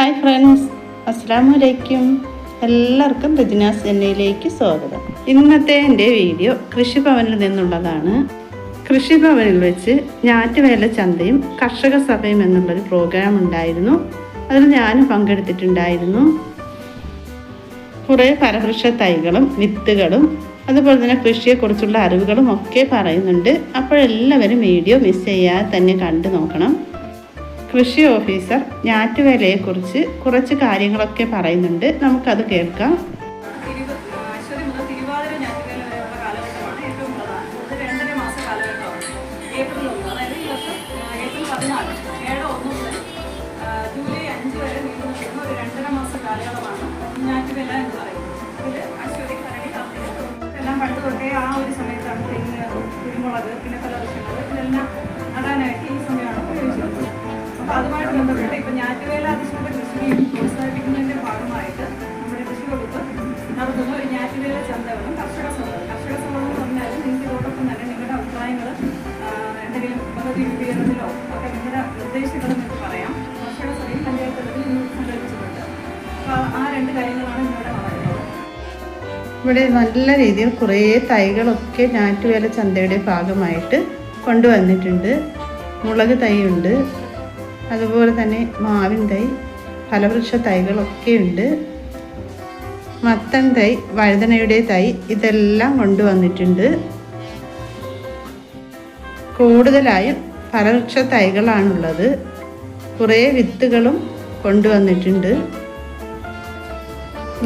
Hi friends, അസ്സലാമു അലൈക്കും. എല്ലാവർക്കും റെജിനാസ് ചെന്നൈയിലേക്ക് സ്വാഗതം. ഇന്നത്തെ എൻ്റെ വീഡിയോ കൃഷിഭവനിൽ നിന്നുള്ളതാണ്. കൃഷിഭവനിൽ വെച്ച് ഞാറ്റുവേല ചന്തയും കർഷക സഭയും എന്നുള്ളൊരു പ്രോഗ്രാം ഉണ്ടായിരുന്നു. അതിൽ ഞാനും പങ്കെടുത്തിട്ടുണ്ടായിരുന്നു. കുറേ ഫലവൃക്ഷ തൈകളും വിത്തുകളും അതുപോലെ തന്നെ കൃഷിയെക്കുറിച്ചുള്ള അറിവുകളും ഒക്കെ പറയുന്നുണ്ട്. അപ്പോഴെല്ലാവരും വീഡിയോ മിസ് ചെയ്യാതെ തന്നെ കണ്ടു നോക്കണം. കൃഷി ഓഫീസർ ഞാറ്റുവേലയെക്കുറിച്ച് കുറച്ച് കാര്യങ്ങളൊക്കെ പറയുന്നുണ്ട്. നമുക്കത് കേൾക്കാം. പണ്ട് തൊട്ടേ ആ ഒരു സമയത്താണ് തെങ്ങ്, കുരുമുളക്, പിന്നെ ഫലവൃക്ഷങ്ങൾ ഇതെല്ലാം നടാനായിട്ട് ഈ സമയമാണ് ഉപയോഗിച്ചിരുന്നത്. അപ്പോൾ അതുമായിട്ട് ബന്ധപ്പെട്ട് ഇപ്പം ഞാറ്റുവേല അധിഷ്ഠിത കൃഷിയെ പ്രോത്സാഹിപ്പിക്കുന്നതിൻ്റെ ഭാഗമായിട്ട് നമ്മുടെ കൃഷി വകുപ്പ് നടത്തുന്ന ഒരു ഞാറ്റുവേല ചന്തകളും കർഷക സഭകളും എന്ന് പറഞ്ഞാൽ നിങ്ങൾക്ക് ഇതോടൊപ്പം തന്നെ നിങ്ങളുടെ അഭിപ്രായങ്ങൾ എന്തെങ്കിലും പദ്ധതി രൂപീകരണത്തിലോ ഒക്കെ നിങ്ങളുടെ നിർദ്ദേശങ്ങൾ നിങ്ങൾക്ക് പറയാം. കർഷക സഭയും പഞ്ചായത്ത് തലത്തിൽ ഇന്ന് സംഘടിപ്പിച്ചിട്ടുണ്ട്. അപ്പോൾ ആ രണ്ട് കാര്യങ്ങളാണ് ഇന്നിവിടെ പറയുന്നത്. ഇവിടെ നല്ല രീതിയിൽ കുറേ തൈകളൊക്കെ ഞാറ്റുവേല ചന്തയുടെ ഭാഗമായിട്ട് കൊണ്ടുവന്നിട്ടുണ്ട്. മുളക് തൈയുണ്ട്, അതുപോലെ തന്നെ മാവിൻ തൈ, ഫലവൃക്ഷ തൈകളൊക്കെ ഉണ്ട്. മത്തൻ തൈ, വഴുതനയുടെ തൈ ഇതെല്ലാം കൊണ്ടുവന്നിട്ടുണ്ട്. കൂടുതലായും ഫലവൃക്ഷ തൈകളാണുള്ളത്. കുറേ വിത്തുകളും കൊണ്ടുവന്നിട്ടുണ്ട്.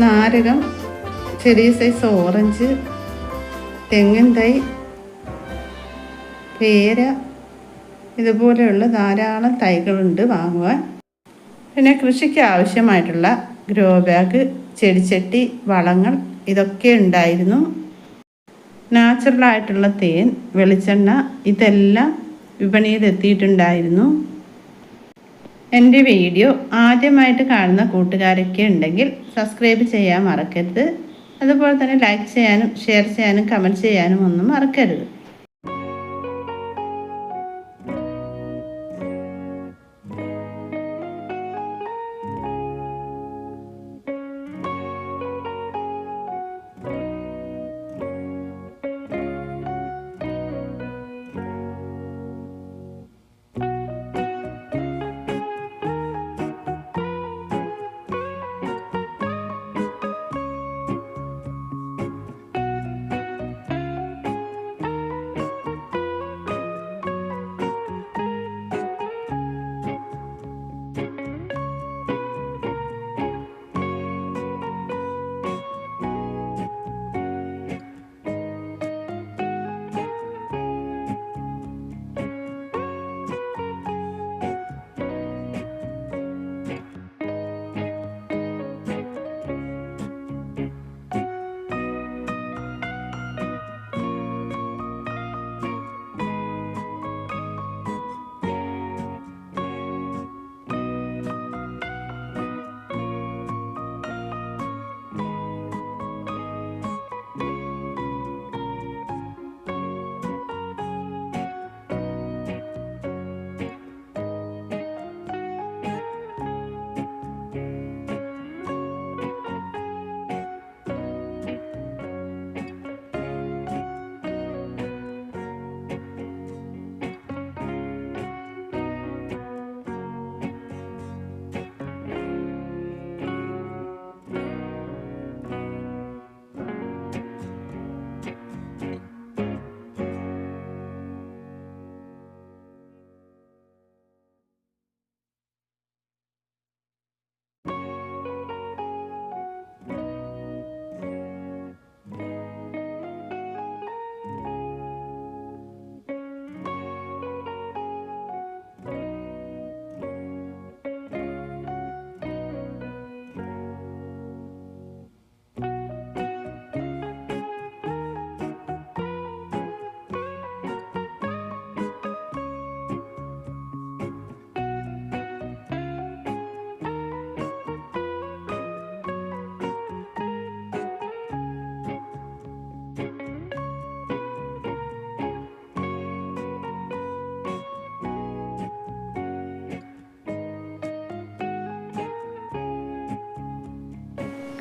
നാരകം, ചെറിയ സൈസ് ഓറഞ്ച്, തെങ്ങിൻ തൈ, പേര, ഇതുപോലെയുള്ള ധാരാളം തൈകളുണ്ട് വാങ്ങുവാൻ. പിന്നെ കൃഷിക്ക് ആവശ്യമായിട്ടുള്ള ഗ്രോ ബാഗ്, ചെടിച്ചട്ടി, വളങ്ങൾ ഇതൊക്കെ ഉണ്ടായിരുന്നു. നാച്ചുറലായിട്ടുള്ള തേൻ, വെളിച്ചെണ്ണ ഇതെല്ലാം വിപണിയിൽ എത്തിയിട്ടുണ്ടായിരുന്നു. എൻ്റെ വീഡിയോ ആദ്യമായിട്ട് കാണുന്ന കൂട്ടുകാരൊക്കെ ഉണ്ടെങ്കിൽ സബ്സ്ക്രൈബ് ചെയ്യാൻ മറക്കരുത്. അതുപോലെ തന്നെ ലൈക്ക് ചെയ്യാനും ഷെയർ ചെയ്യാനും കമൻറ്റ് ചെയ്യാനും ഒന്നും മറക്കരുത്.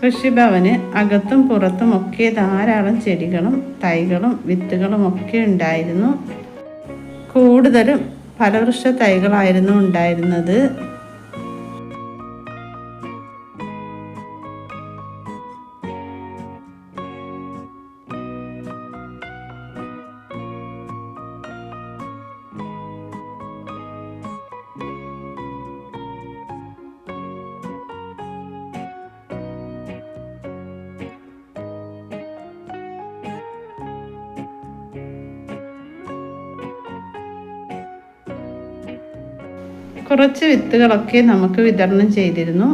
കൃഷിഭവന് അകത്തും പുറത്തും ഒക്കെ ധാരാളം ചെടികളും തൈകളും വിത്തുകളും ഒക്കെ ഉണ്ടായിരുന്നു. കൂടുതലും ഫലവൃക്ഷ തൈകളായിരുന്നു ഉണ്ടായിരുന്നത്. കുറച്ച് വിത്തുകളൊക്കെ നമുക്ക് വിതരണം ചെയ്തിരുന്നു.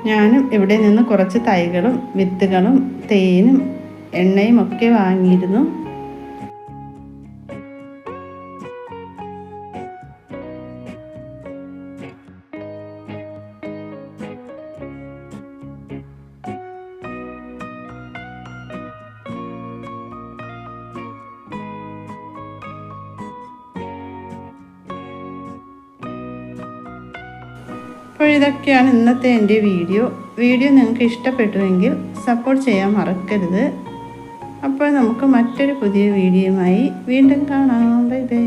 ഞാനും ഇവിടെ നിന്ന് കുറച്ച് തൈകളും വിത്തുകളും തേനും എണ്ണയും ഒക്കെ വാങ്ങിയിരുന്നു. അപ്പോൾ ഇതൊക്കെയാണ് ഇന്നത്തെ എൻ്റെ വീഡിയോ നിങ്ങൾക്ക് ഇഷ്ടപ്പെട്ടുവെങ്കിൽ സപ്പോർട്ട് ചെയ്യാൻ മറക്കരുത്. അപ്പോൾ നമുക്ക് മറ്റൊരു പുതിയ വീഡിയോയുമായി വീണ്ടും കാണാം. Bye bye.